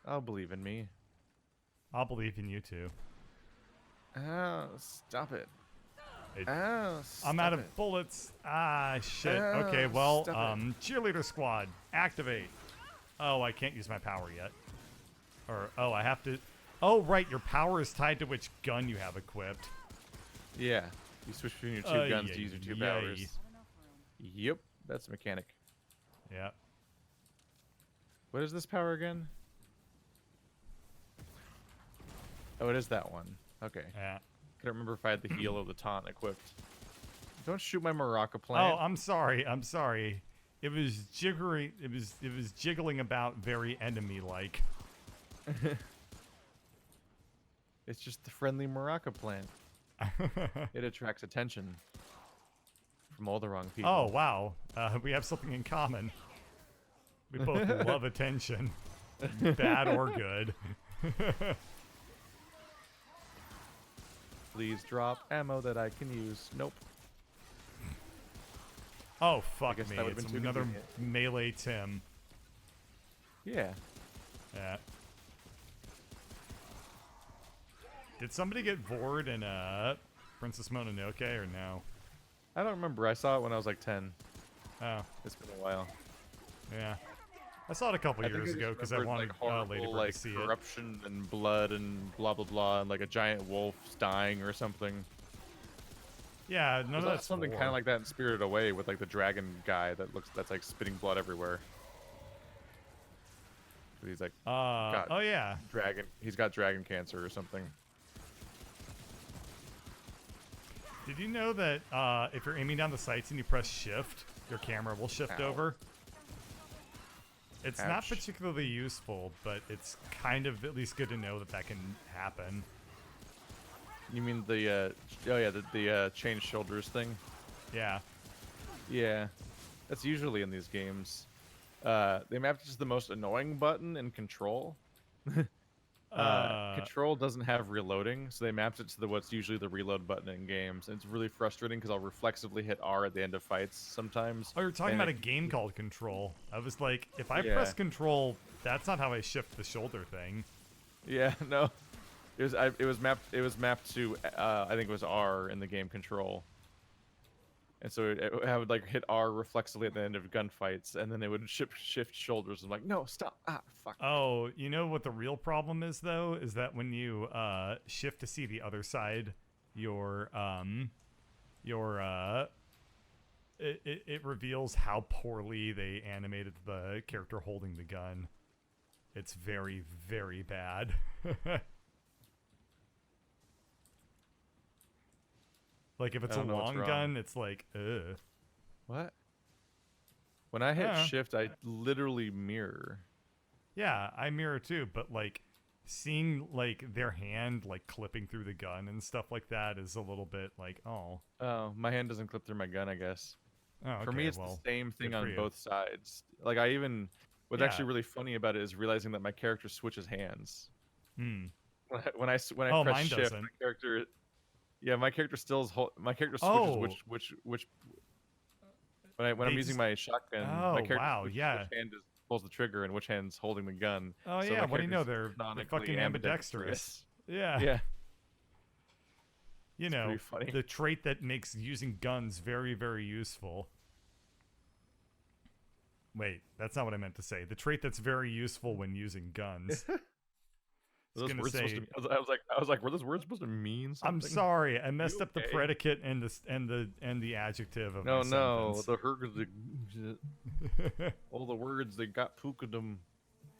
I'll believe in me. I'll believe in you too. Oh, stop it. It, Oh, I'm stop out it. of bullets. Ah, shit. Okay, Oh, well, stop it. cheerleader squad, activate. Oh, I can't use my power yet. Or, oh, I have to... Oh, right, your power is tied to which gun you have equipped. Yeah. You switch between your two guns to use your two Yay. powers. Yep, that's a mechanic. Yeah. What is this power again? Oh, it is that one. Okay. Yeah. Couldn't remember if I had the heal or the taunt equipped. Don't shoot my maraca Oh, plant. I'm sorry. I'm sorry. It was jiggering. It was jiggling about very enemy-like. It's just the friendly maraca plant. It attracts attention from all the wrong people. Oh, wow. We have something in common. We both love attention. Bad or good. Please drop ammo that I can use. Nope. Oh, fuck guess me. that would've It's been too another convenient. melee Tim. Yeah. Yeah. Did somebody get Vord in Princess Mononoke or no? I don't remember. I saw it when I was like 10. Oh, It's been a while. yeah. I saw it a couple years ago because I wanted like horrible, Ladybird like to see corruption and blood and blah blah blah, and like a giant wolf's dying or something. it. Yeah, none of There's that's something kind of like that in Spirited Away with like the dragon guy that's like spitting blood everywhere. He's like, oh yeah. dragon. He's got dragon cancer or something. Did you know that if you're aiming down the sights and you press shift, your camera will shift Ow. over? It's not Ouch. particularly useful, but it's kind of at least good to know that that can happen. You mean the the change shoulders thing? Yeah. Yeah, that's usually in these games. They mapped just the most annoying button in Control. Control doesn't have reloading, so they mapped it to what's usually the reload button in games. And it's really frustrating because I'll reflexively hit R at the end of fights sometimes. Oh, you're talking and about a game called Control. I was like, if I Yeah. press Control, that's not how I shift the shoulder thing. Yeah, no. It was mapped to I think it was R in the game Control. And so I would like hit R reflexively at the end of gunfights, and then it would shift shoulders. I'm like, no, stop! Ah, fuck. Oh, you know what the real problem is though? Is that when you shift to see the other side, it reveals how poorly they animated the character holding the gun. It's very, very bad. Like if it's a don't know what's long wrong. gun, it's like, ugh. What? When I hit Yeah. shift, I literally mirror. Yeah, I mirror too, but like seeing like their hand like clipping through the gun and stuff like that is a little bit like, oh. Oh, my hand doesn't clip through my gun, I guess. Oh, okay, For me, it's well, the same thing good for on you. both sides. Like what's Yeah. actually really funny about it is realizing that my character switches hands. Hmm. When I Oh, press mine shift, doesn't. my character, yeah, my character switches Oh. which. When I'm They using just- my shotgun, Oh, my character wow, switches yeah. which hand pulls the trigger and which hand's holding the gun. Oh So yeah, my what do you know? character's They're canonically fucking ambidextrous. Yeah. Yeah. You know, pretty funny. the trait that makes using guns very, very useful. Wait, that's not what I meant to say. The trait that's very useful when using guns. Were those gonna words say- supposed to, I was like, were those words supposed to mean something? I'm sorry, I messed up the okay? predicate and the adjective of No, my no, sentence. all the words they got them.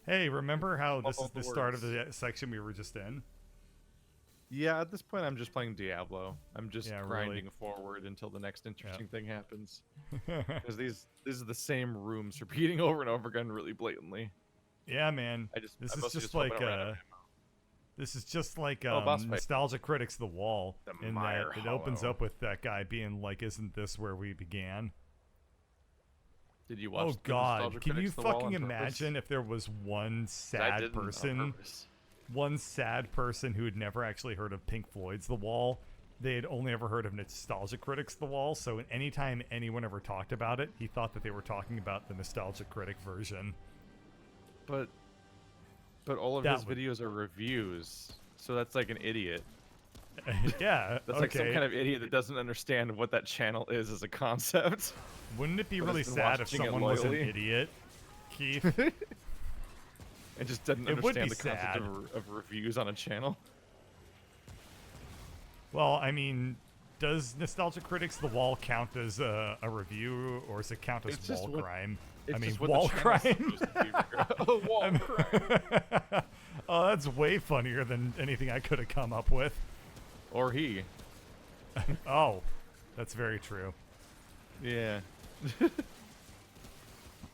Hey, remember how this All is the the start of words. the section we were just in? Yeah, at this point, I'm just playing Diablo. I'm just Yeah, really. grinding forward until the next interesting thing happens. Because these are the same rooms repeating over and over again, really blatantly. Yeah, man. I This mostly is just hope I like don't run out of ammo. this is just like boss fight. Nostalgia Critics The Wall, The in Mire that it opens Hollow. up with that guy being like, "Isn't this where we began?" Did you watch? Oh the God! Nostalgia Can you Critics The Wall fucking on purpose? imagine if there was one I sad didn't on person, purpose. one sad person who had never actually heard of Pink Floyd's The Wall? They had only ever heard of Nostalgia Critics The Wall, so anytime anyone ever talked about it, he thought that they were talking about the Nostalgia Critic version. But But all of That his would- videos are reviews, so that's like an idiot. Yeah, That's okay. like some kind of idiot that doesn't understand what that channel is as a concept. Wouldn't it be but really has been sad if watching it someone was an loyally. idiot, Keith? And just doesn't It would be understand the concept sad. of reviews on a channel. Well, I mean, does Nostalgia Critics The Wall count as a review, or does it count as It's just wall what- crime? It's I mean, just what wall the channel's crime? supposed to be. Oh, wall crime. Oh, that's way funnier than anything I could have come up with. Or he. Oh, that's very true. Yeah.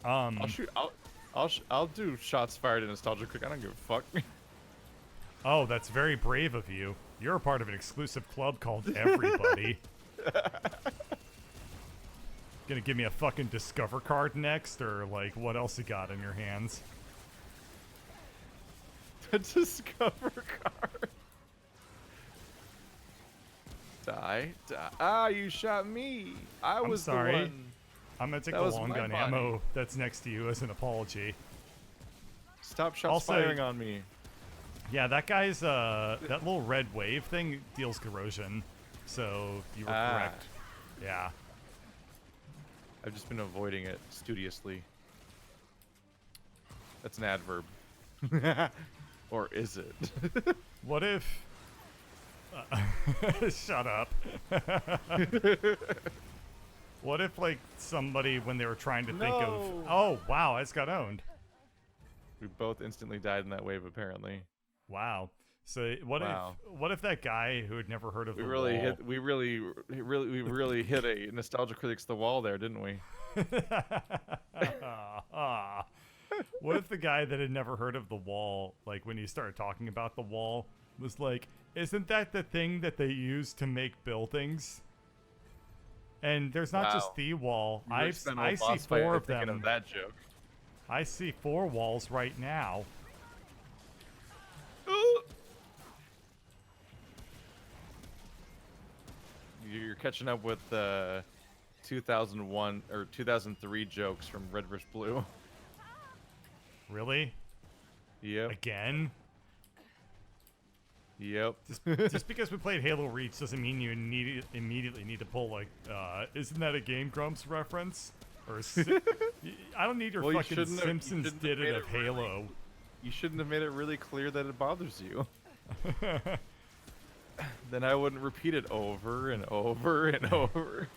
Um, I'll shoot. I'll do shots fired in Nostalgia Critic. I don't give a fuck. Oh, that's very brave of you. You're a part of an exclusive club called Everybody. Gonna give me a fucking Discover card next, or like what else you got in your hands? The Discover card. Die. Ah, you shot me. I I'm was sorry. the one. I'm gonna take That the was long my gun body. ammo that's next to you as an apology. Stop shots Also- firing on me. Yeah, that guy's that little red wave thing deals corrosion, so you were correct. Yeah. I've just been avoiding it studiously. That's an adverb. Or is it? What if? Shut up. What if like somebody when they were trying to think of? No. Oh wow, I just got owned. We both instantly died in that wave, apparently. Wow. So what Wow. if that guy who had never heard of We the really wall, hit. We really hit a Nostalgia Critics the wall there, didn't we? What if the guy that had never heard of the wall, like when you started talking about the wall, was like, "Isn't that the thing that they use to make buildings?" And there's not just Wow. the wall. You really I spent a whole see boss fight 4 of thinking them. of that joke. I see 4 walls right now. You're catching up with 2001 or 2003 jokes from Red vs. Blue. Really? Yep. Again? Yep. Just because we played Halo Reach doesn't mean you immediately need to pull like, isn't that a Game Grumps reference? Or I don't need your Well, you fucking shouldn't have- you Simpsons shouldn't did have it made of it really- Halo. You shouldn't have made it really clear that it bothers you. Then I wouldn't repeat it over and over and over.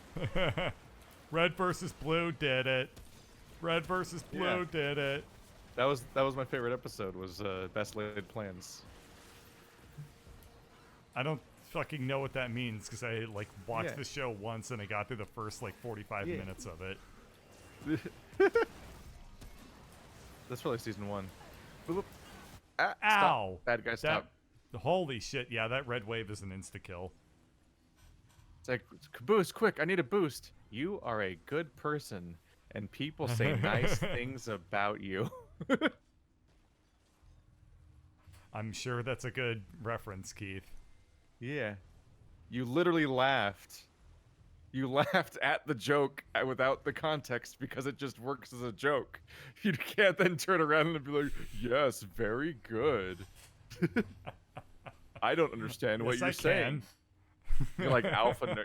Red versus Blue did it. Red versus Blue Yeah. did it. That was my favorite episode. Was Best Laid Plans. I don't fucking know what that means because I like watched Yeah. the show once and I got through the first like 45 Yeah. minutes of it. That's probably season 1. Boop, boop. Ah, Ow! Stop. Bad guy, That, stop. holy shit! Yeah, that red wave is an insta kill. It's like, boost, quick, I need a boost. You are a good person, and people say nice things about you. I'm sure that's a good reference, Keith. Yeah. You literally laughed. You laughed at the joke without the context because it just works as a joke. You can't then turn around and be like, yes, very good. I don't understand what Yes, you're I saying. You're like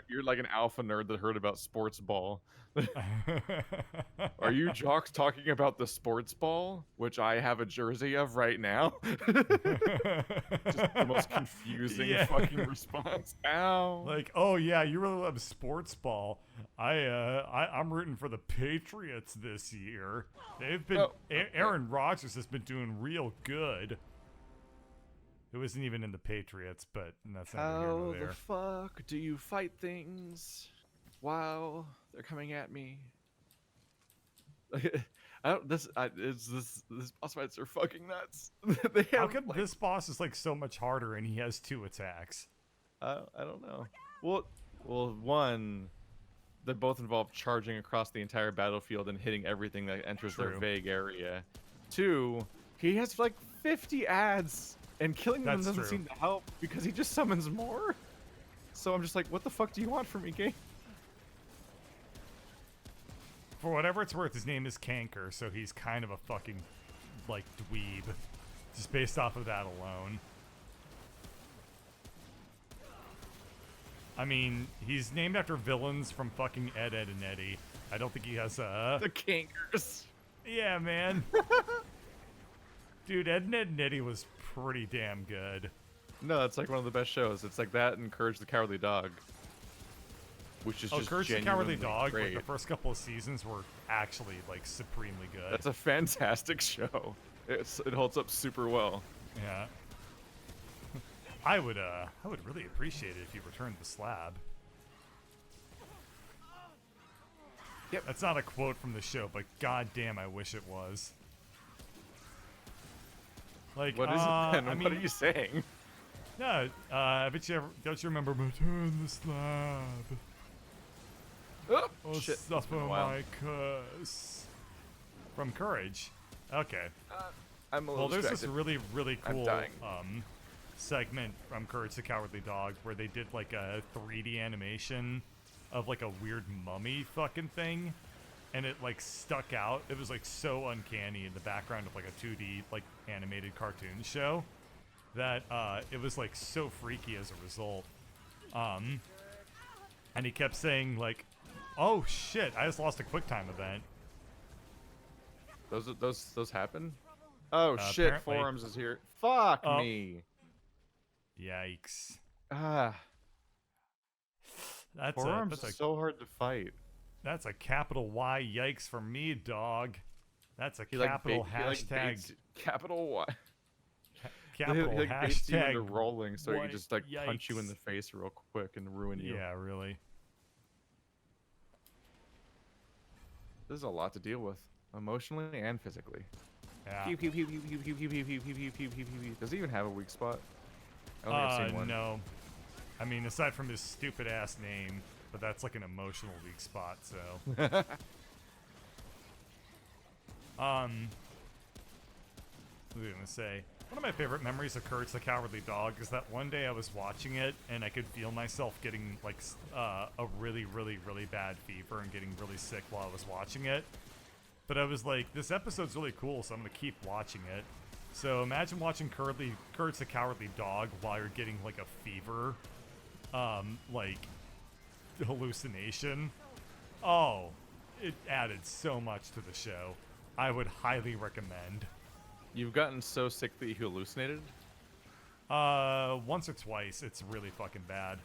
you're like an alpha nerd that heard about sports ball. Are you jocks talking about the sports ball, which I have a jersey of right now? Just the most confusing Yeah. fucking response. Ow. Like, oh yeah, you really love sports ball. I'm rooting for the Patriots this year. They've been Oh, okay. Aaron Rodgers has been doing real good. Who isn't even in the Patriots, but that's neither here How nor the there. fuck do you fight things while they're coming at me? These boss fights are fucking nuts. They How have, come like, this boss is like so much harder and he has 2 attacks? I don't know. Well, one, they both involve charging across the entire battlefield and hitting everything that enters their True. vague area. 2, he has like 50 ads, and killing them That's doesn't true. seem to help because he just summons more. So I'm just like, what the fuck do you want from me, game? For whatever it's worth, his name is Kanker, so he's kind of a fucking like dweeb. just based off of that alone. I mean, he's named after villains from fucking Ed, Ed, and Eddie. I don't think he has The Kankers. Yeah, man. Dude, Ed, Ed, and Eddie was pretty damn good. No, that's like one of the best shows. It's like that and Courage the Cowardly Dog. Which is just Courage the Cowardly genuinely Dog, great. like the first couple of seasons were actually like supremely good. That's a fantastic show. It holds up super well. Yeah. I would really appreciate it if you returned the slab. Yep. That's not a quote from the show, but goddamn, I wish it was. Like, What is it then? I mean, What are you saying? no, I bet you don't you remember return the slab? Oh, Or shit. It's suffer been a while. my curse. From Courage. Okay. I'm a Well, little there's this distracted. really, really I'm cool dying. segment from Courage the Cowardly Dog where they did like a 3D animation of like a weird mummy fucking thing, and it like stuck out. It was like so uncanny in the background of like a 2D like animated cartoon show that it was like so freaky as a result. And he kept saying like, "Oh shit, I just lost a QuickTime event." Those happen? Oh shit! Apparently. Forums is here. Fuck Oh. me. Yikes. Ah, That's Forums is so hard to fight. That's a capital Y yikes for me, dog. That's a He like capital he, like, hashtag. baits- capital Y. Capital he like baits you into hashtag. rolling, so he what- can just like punch you in yikes. the face real quick and ruin you. Yeah, really. This is a lot to deal with, emotionally and physically. Yeah. Pew, pew, pew, pew, pew, pew, pew, pew, pew, pew, pew, pew, pew, pew. Does he even have a weak spot? I don't think I've seen one. No. I mean, aside from his stupid ass name, but that's like an emotional weak spot. So. What was I gonna say? One of my favorite memories of Courage the Cowardly Dog is that one day I was watching it and I could feel myself getting like a really, really, really bad fever and getting really sick while I was watching it. But I was like, this episode's really cool, so I'm gonna keep watching it. So imagine watching Courage the Cowardly Dog while you're getting like a fever, like hallucination. Oh, it added so much to the show. I would highly recommend. You've gotten so sick that you hallucinated? Once or twice. It's really fucking bad.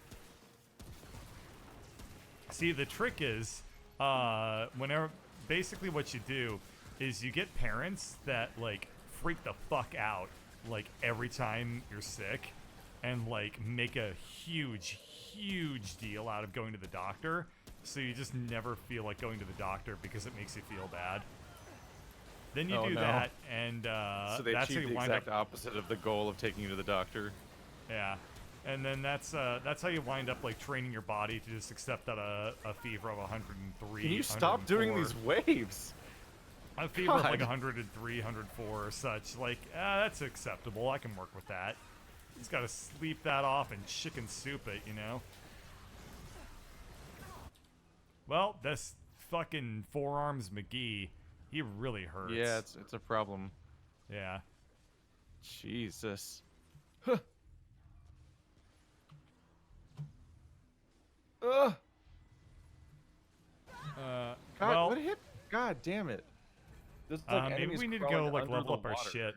See, the trick is, whenever, basically what you do is you get parents that, like, freak the fuck out, like, every time you're sick, and, like, make a huge, huge deal out of going to the doctor, so you just never feel like going to the doctor because it makes you feel bad. Then you do that, and so they that's how achieved you the wind exact up. opposite of the goal of taking you to the doctor. Yeah, and then that's how you wind up like training your body to just accept that a fever of 103. Can you stop doing 104 these waves? A fever of like God. 103, 104 or such. Like, that's acceptable. I can work with that. Just gotta sleep that off and chicken soup it, you know. Well, this fucking Forearms McGee. He really hurts. Yeah, it's a problem. Yeah. Jesus. Huh. Ugh. God, well, what hit? God damn it. There's like maybe enemies we need to go crawling like under level the up our water. shit.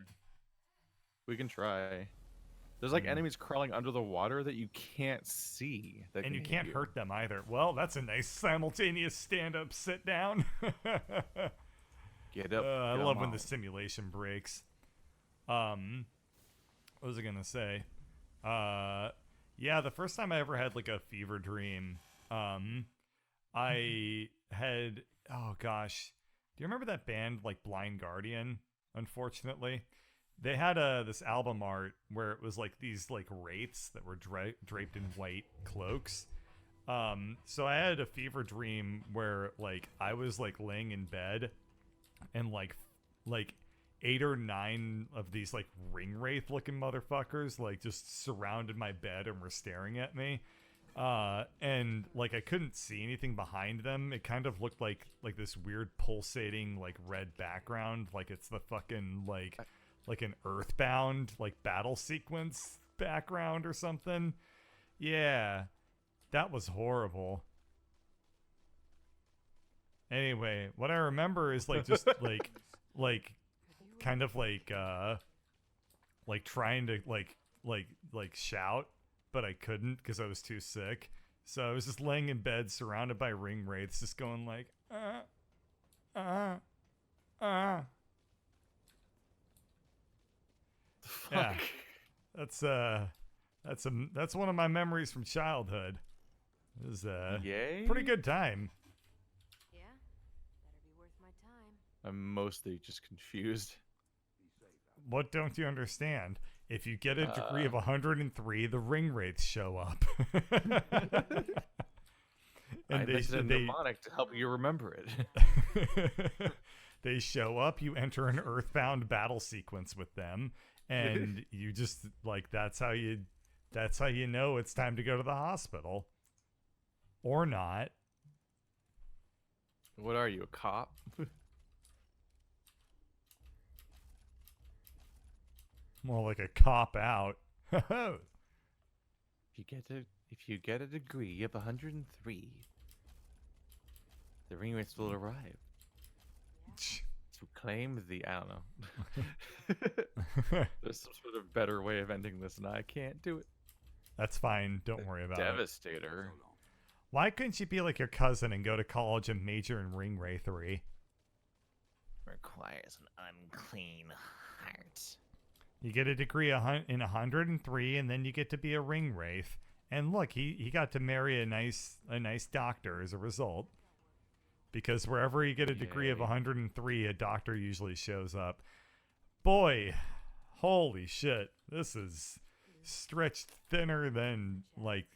We can try. There's like enemies crawling under the water that you can't see. That And can you can't hit hurt them either. Well, that's a nice simultaneous stand-up, sit-down. Get up. I get love 'em when the out. simulation breaks. What was I gonna say? Yeah, the first time I ever had like a fever dream, I had, oh gosh, do you remember that band like Blind Guardian? Unfortunately, they had this album art where it was like these like wraiths that were draped in white cloaks. So I had a fever dream where like I was like laying in bed and like 8 or 9 of these like ring wraith looking motherfuckers like just surrounded my bed and were staring at me. And like I couldn't see anything behind them. It kind of looked like this weird pulsating like red background, like it's the fucking like like an Earthbound like battle sequence background or something. Yeah, that was horrible. Anyway, what I remember is like just like kind of like trying to like shout, but I couldn't because I was too sick. So I was just laying in bed surrounded by ring wraiths, just going like uh. Yeah, Fuck. that's one of my memories from childhood. It was a Yay? pretty good time. Yeah? Better be worth my time. I'm mostly just confused. What don't you understand? If you get a degree of 103, the ring wraiths show up. I invented a mnemonic to help you remember it. They show up, you enter an earthbound battle sequence with them, and you just like that's how you know it's time to go to the hospital. Or not. What are you, a cop? More like a cop out. If you get a degree of 103, the ring wraiths will arrive to claim the. I don't know. There's some sort of better way of ending this, and I can't do it. That's fine. Don't worry about it. Devastator. Why couldn't you be like your cousin and go to college and major in ring wrathery? Requires an unclean heart. You get a degree in 103, and then you get to be a ring wraith. And look, he got to marry a nice doctor as a result. Because wherever you get a degree of 103, a doctor usually shows up. Boy, holy shit. This is stretched thinner than, like,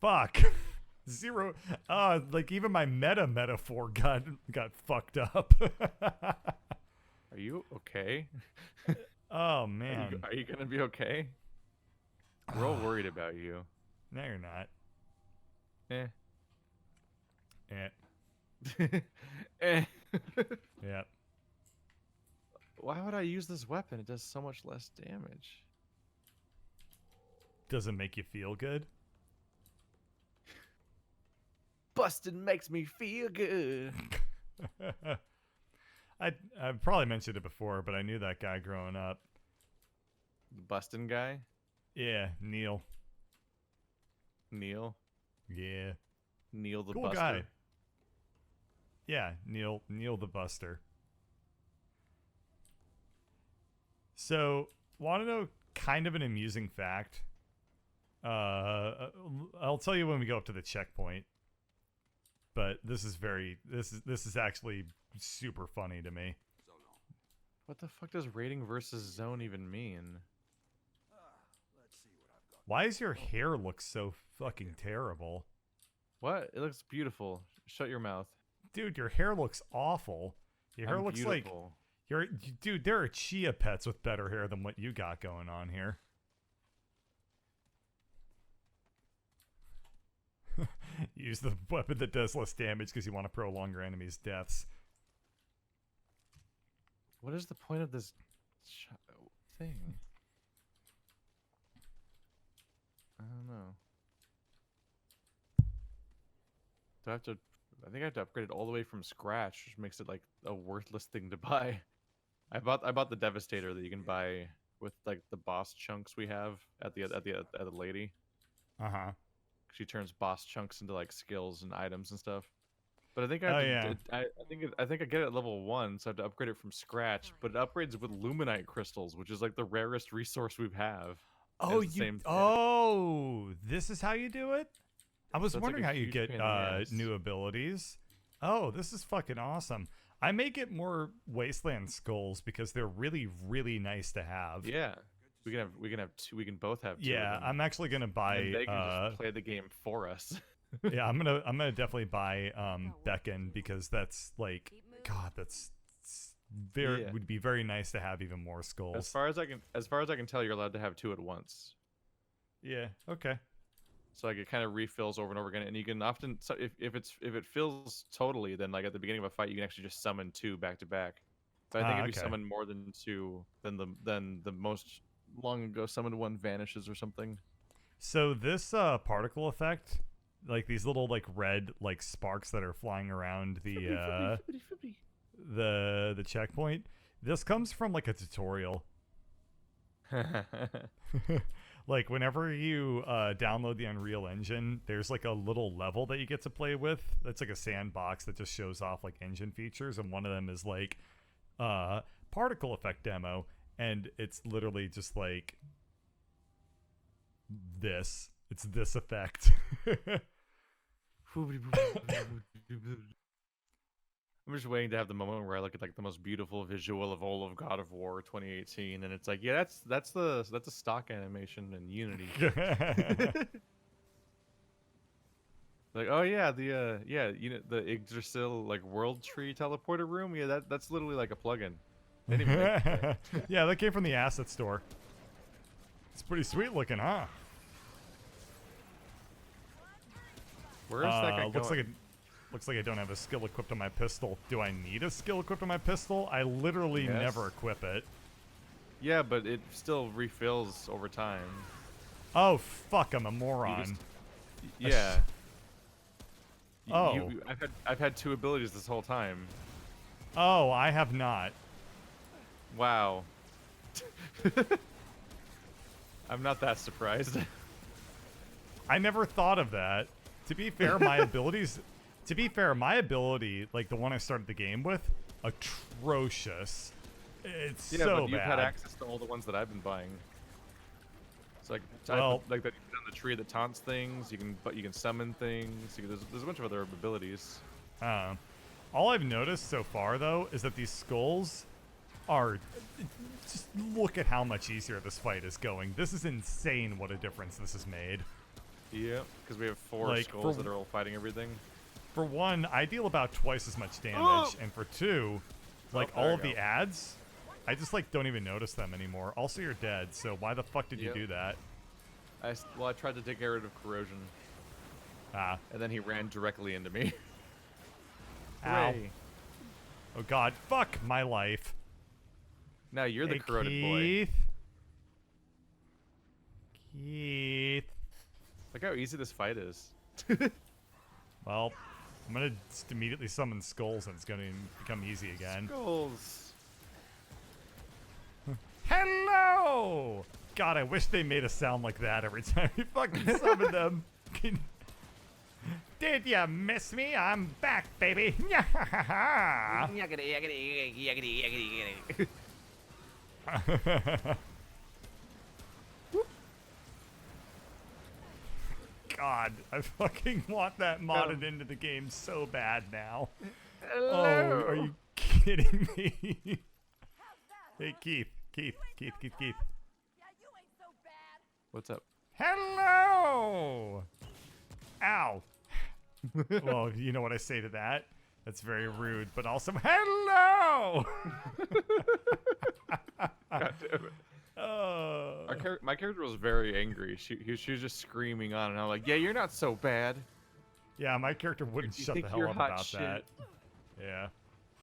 fuck. Zero. Like, even my metaphor got fucked up. Are you okay? Oh, man. Are you gonna be okay? We're all worried about you. No, you're not. Eh. Eh. Eh. Yeah. Why would I use this weapon? It does so much less damage. Doesn't make you feel good? Bustin' makes me feel good. I've probably mentioned it before, but I knew that guy growing up. The bustin' guy? Yeah, Neil. Neil? Yeah. Neil the Cool Buster? guy. Yeah, Neil the Buster. So, want to know kind of an amusing fact? I'll tell you when we go up to the checkpoint. But this is actually super funny to me. What the fuck does rating versus zone even mean? Why does your hair look so fucking terrible? What? It looks beautiful. Shut your mouth. Dude, your hair looks awful. Your hair looks beautiful. dude, there are chia pets with better hair than what you got going on here. Use the weapon that does less damage because you want to prolong your enemy's deaths. What is the point of this thing? I don't know. I think I have to upgrade it all the way from scratch, which makes it like a worthless thing to buy. I bought the Devastator that you can buy with like the boss chunks we have at the lady. Uh-huh. She turns boss chunks into like skills and items and stuff. But I think I think I get it at level 1, so I have to upgrade it from scratch. But it upgrades with Luminite crystals, which is like the rarest resource we have. Oh, this is how you do it? I was wondering how you get new abilities. Oh, this is fucking awesome. I may get more Wasteland skulls because they're really, really nice to have. Yeah. We can have two. We can both have two. Yeah, I'm actually gonna buy. And they can just play the game for us. Yeah, I'm gonna definitely buy Beacon because that's like, God, that's would be very nice to have even more skulls. As far as I can tell, you're allowed to have 2 at once. Yeah. Okay. So like it kind of refills over and over again, and you can often, if it fills totally, then like at the beginning of a fight, you can actually just summon 2 back to back. But I think if you okay. summon more than 2, then the most long ago summoned one vanishes or something. So this particle effect, like these little like red like sparks that are flying around the the checkpoint, this comes from like a tutorial. Like whenever you download the Unreal Engine, there's like a little level that you get to play with. That's like a sandbox that just shows off like engine features, and one of them is like particle effect demo, and it's literally just like this. It's this effect. I'm just waiting to have the moment where I look at like the most beautiful visual of all of God of War 2018, and it's like, yeah, that's a stock animation in Unity. Like, oh yeah, the the Yggdrasil like world tree teleporter room. Yeah, that's literally like a plugin. They didn't even make it. Yeah, that came from the asset store. It's pretty sweet looking, huh? Where is that guy going? Looks like I don't have a skill equipped on my pistol. Do I need a skill equipped on my pistol? I literally never equip it. Yeah, but it still refills over time. Oh fuck! I'm a moron. Yeah. Oh. I've had 2 abilities this whole time. Oh, I have not. Wow. I'm not that surprised. I never thought of that. To be fair, my abilities. To be fair, my ability, like the one I started the game with, atrocious. It's yeah, so but you've bad. had access to all the ones that I've been buying. It's like Well, like that on the tree that taunts things. You can summon things. There's a bunch of other abilities. All I've noticed so far, though, is that these skulls are. Just look at how much easier this fight is going. This is insane. What a difference this has made. Yeah, because we have 4 Like, skulls that are all fighting everything. For one, I deal about twice as much damage, and for two, like there all you of the go. ads, I just like don't even notice them anymore. Also, you're dead, so why the fuck did you Yep. do that? I tried to take rid of corrosion, Ah, and then he ran directly into me. ow. Hooray. Oh god, fuck my life. Now you're the Hey, corroded boy. Keith. Keith. Look how easy this fight is. Well, I'm gonna just immediately summon skulls and it's gonna become easy again. Skulls. Hello! God, I wish they made a sound like that every time you fucking summon them. Did ya miss me? I'm back, baby. God, I fucking want that modded into the game so bad now. Hello. Oh, are you kidding me? Hey, Keith. What's up? Hello! Ow. Well, you know what I say to that? That's very rude, but also, hello! God damn it. My character was very angry. She was just screaming on, and I'm like, "Yeah, you're not so bad." Yeah, my character wouldn't You shut think the hell you're up hot about shit. that. Yeah.